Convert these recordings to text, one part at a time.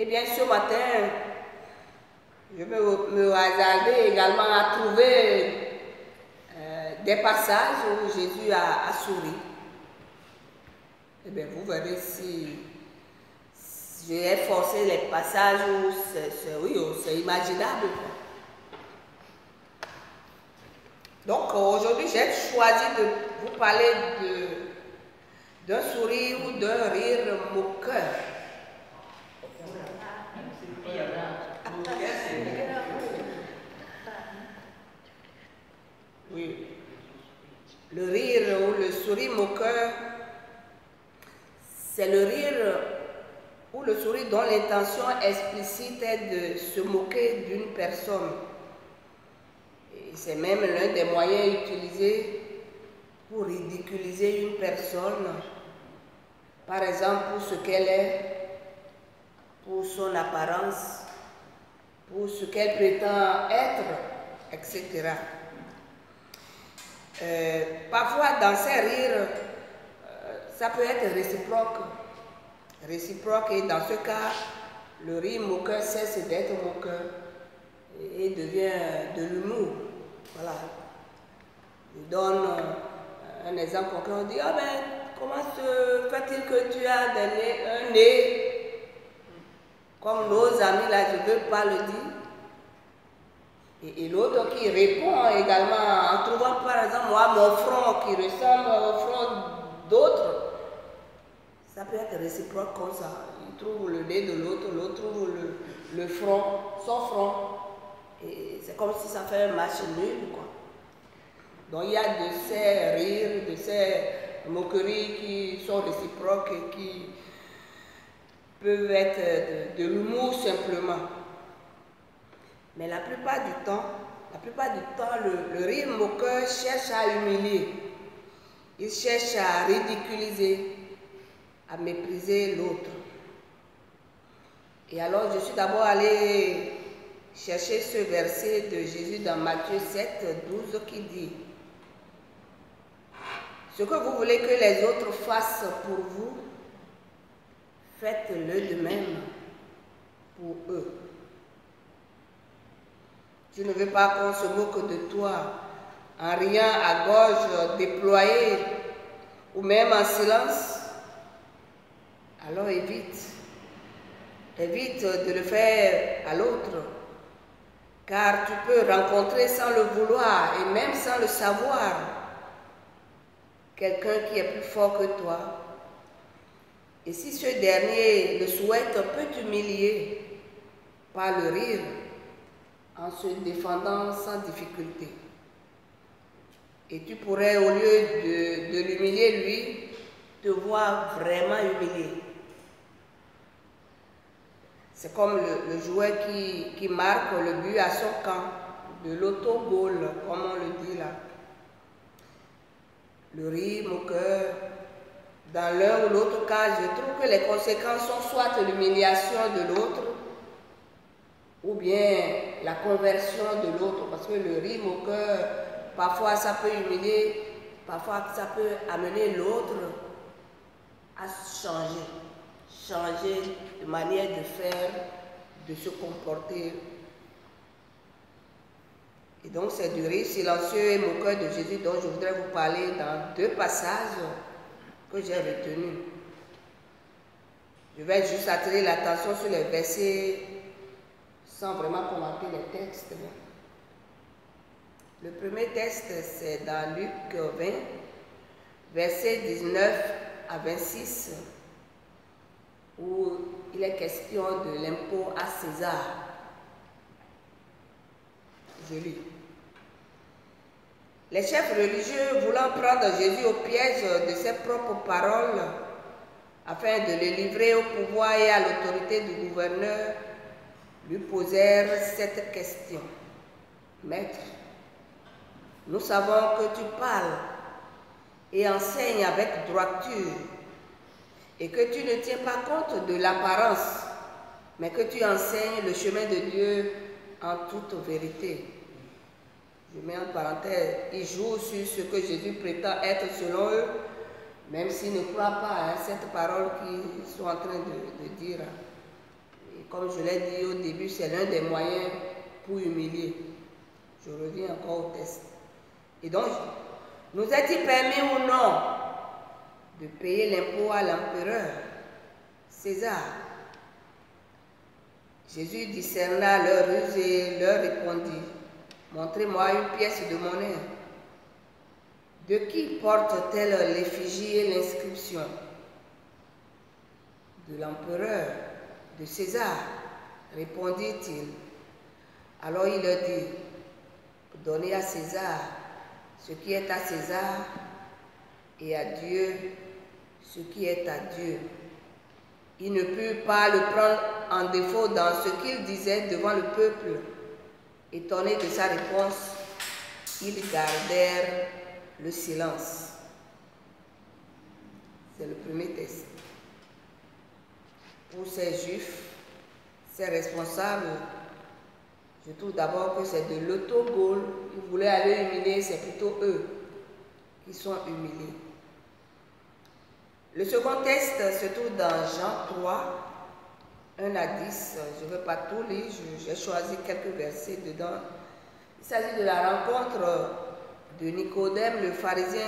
bien, ce matin, je vais me hasarder également à trouver des passages où Jésus a souri. Eh bien, vous verrez si j'ai forcé les passages où c'est imaginable. Donc, aujourd'hui, j'ai choisi de vous parler d'un sourire ou d'un rire moqueur. Oui. Le rire ou le sourire moqueur, c'est le rire ou le sourire dont l'intention explicite est de se moquer d'une personne. Et c'est même l'un des moyens utilisés pour ridiculiser une personne, par exemple pour ce qu'elle est, pour son apparence, pour ce qu'elle prétend être, etc. Parfois, dans ces rires, ça peut être réciproque. Et dans ce cas, le rire moqueur cesse d'être moqueur et devient de l'humour. Voilà. Je donne un exemple concret. On dit, ah ben, comment se fait-il que tu as un nez comme nos amis là, je ne veux pas le dire. Et l'autre qui répond également en trouvant par exemple moi mon front qui ressemble au front d'autres. Ça peut être réciproque comme ça. Il trouve le nez de l'autre, l'autre trouve le front, son front. Et c'est comme si ça fait un match nul, quoi. Donc il y a de ces rires, de ces moqueries qui sont réciproques et qui peuvent être de l'humour simplement. Mais la plupart du temps, le rire moqueur cherche à humilier. Il cherche à ridiculiser, à mépriser l'autre. Et alors, je suis d'abord allée chercher ce verset de Jésus dans Matthieu 7, 12 qui dit « Ce que vous voulez que les autres fassent pour vous, faites-le de même pour eux. » Tu ne veux pas qu'on se moque de toi en riant à gorge déployée ou même en silence? Alors évite de le faire à l'autre, car tu peux rencontrer sans le vouloir et même sans le savoir quelqu'un qui est plus fort que toi. Et si ce dernier le souhaite, peut t'humilier par le rire, en se défendant sans difficulté. Et tu pourrais, au lieu de l'humilier lui, te voir vraiment humilié. C'est comme le joueur qui marque le but à son camp, de l'autogol, comme on le dit là. Le rire moqueur, dans l'un ou l'autre cas, je trouve que les conséquences sont soit l'humiliation de l'autre, ou bien la conversion de l'autre, parce que le rire moqueur, parfois ça peut humilier, parfois ça peut amener l'autre à changer de manière de faire, de se comporter. Et donc c'est du rire silencieux et moqueur de Jésus dont je voudrais vous parler dans deux passages que j'ai retenus. Je vais juste attirer l'attention sur les versets sans vraiment commenter les textes. Le premier texte, c'est dans Luc 20, versets 19 à 26, où il est question de l'impôt à César. Je lis. Les chefs religieux, voulant prendre Jésus au piège de ses propres paroles, afin de le livrer au pouvoir et à l'autorité du gouverneur, lui posèrent cette question. Maître, nous savons que tu parles et enseignes avec droiture et que tu ne tiens pas compte de l'apparence, mais que tu enseignes le chemin de Dieu en toute vérité. Je mets en parenthèse, ils jouent sur ce que Jésus prétend être selon eux, même s'ils ne croient pas à cette parole qu'ils sont en train de dire. comme je l'ai dit au début, c'est l'un des moyens pour humilier. Je reviens encore au test. Et donc, nous est-il permis ou non de payer l'impôt à l'empereur César? Jésus discerna leur ruse et leur répondit, montrez-moi une pièce de monnaie. De qui porte-t-elle l'effigie et l'inscription? De l'empereur, de César, répondit-il. Alors il leur dit, donnez à César ce qui est à César et à Dieu ce qui est à Dieu. Ils ne purent pas le prendre en défaut dans ce qu'il disait devant le peuple. Étonnés de sa réponse, ils gardèrent le silence. C'est le premier test. Pour ces juifs, ces responsables, je trouve d'abord que c'est de l'autogol. Ils voulaient aller humilier, c'est plutôt eux qui sont humiliés. Le second test se trouve dans Jean 3, 1 à 10. Je ne vais pas tout lire, j'ai choisi quelques versets dedans. Il s'agit de la rencontre de Nicodème, le pharisien,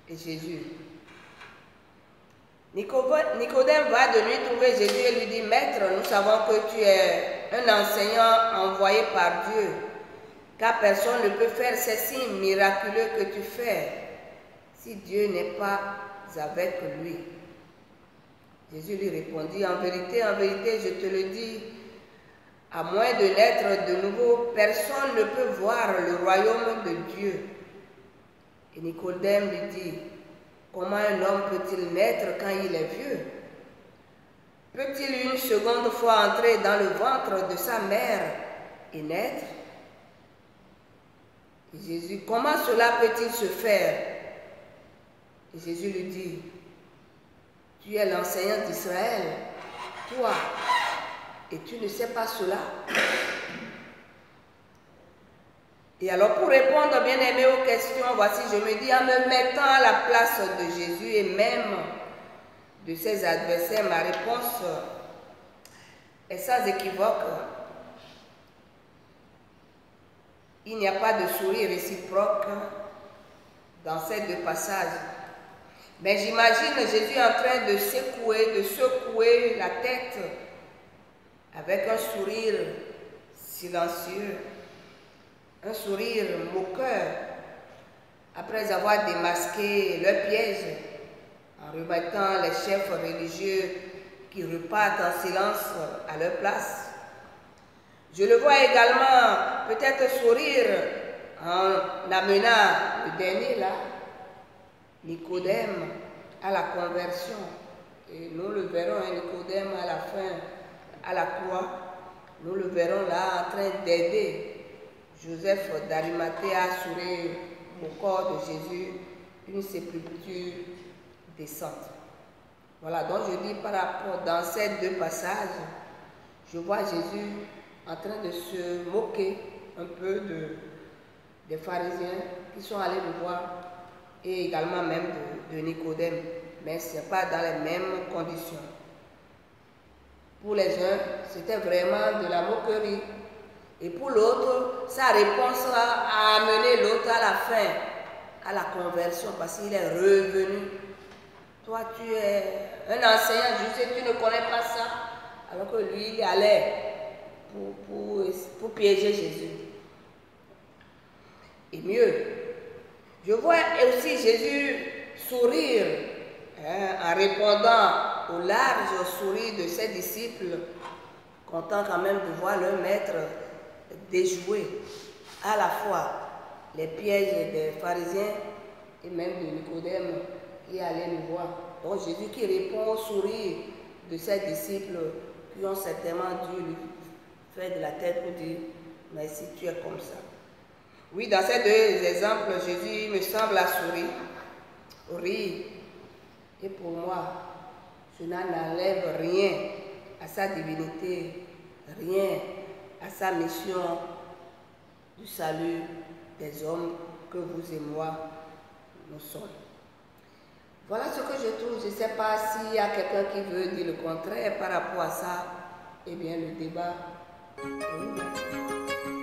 et Jésus. Nicodème va de nuit trouver Jésus et lui dit, Maître, nous savons que tu es un enseignant envoyé par Dieu, car personne ne peut faire ces signes miraculeux que tu fais si Dieu n'est pas avec lui. Jésus lui répondit, en vérité, je te le dis, à moins de naître de nouveau, personne ne peut voir le royaume de Dieu. Et Nicodème lui dit, comment un homme peut-il naître quand il est vieux? Peut-il une seconde fois entrer dans le ventre de sa mère et naître? Et Jésus, comment cela peut-il se faire? Et Jésus lui dit, tu es l'enseignant d'Israël, toi, et tu ne sais pas cela? Et alors pour répondre, bien aimé, aux questions, voici, je me dis, en me mettant à la place de Jésus et même de ses adversaires, ma réponse est sans équivoque. Il n'y a pas de sourire réciproque dans ces deux passages. Mais j'imagine Jésus en train de secouer la tête avec un sourire silencieux, un sourire moqueur, après avoir démasqué leur piège, en remettant les chefs religieux qui repartent en silence à leur place. Je le vois également peut-être sourire en amenant le dernier là, Nicodème, à la conversion. Et nous le verrons, Nicodème à la fin, à la croix, nous le verrons là en train d'aider Joseph d'Arimathée à assurer au corps de Jésus une sépulture décente. Voilà, donc je dis par rapport dans ces deux passages, je vois Jésus en train de se moquer un peu des pharisiens qui sont allés le voir et également même de Nicodème, mais ce n'est pas dans les mêmes conditions. Pour les uns, c'était vraiment de la moquerie. Et pour l'autre, sa réponse a amené l'autre à la fin, à la conversion, parce qu'il est revenu. Toi, tu es un enseignant, je sais que tu ne connais pas ça, alors que lui, il allait pour piéger Jésus. Et mieux, je vois aussi Jésus sourire en répondant au large sourire de ses disciples, content quand même de voir leur maître déjouer à la fois les pièges des pharisiens et même de Nicodème qui allait nous voir. Donc Jésus qui répond au sourire de ses disciples qui ont certainement dû lui faire de la tête pour dire « mais si tu es comme ça ». Oui, dans ces deux exemples, Jésus me semble à rire. Et pour moi, cela n'enlève rien à sa divinité, rien à sa mission du salut des hommes que vous et moi, nous sommes. Voilà ce que je trouve. Je ne sais pas s'il y a quelqu'un qui veut dire le contraire par rapport à ça. eh bien le débat est ouvert.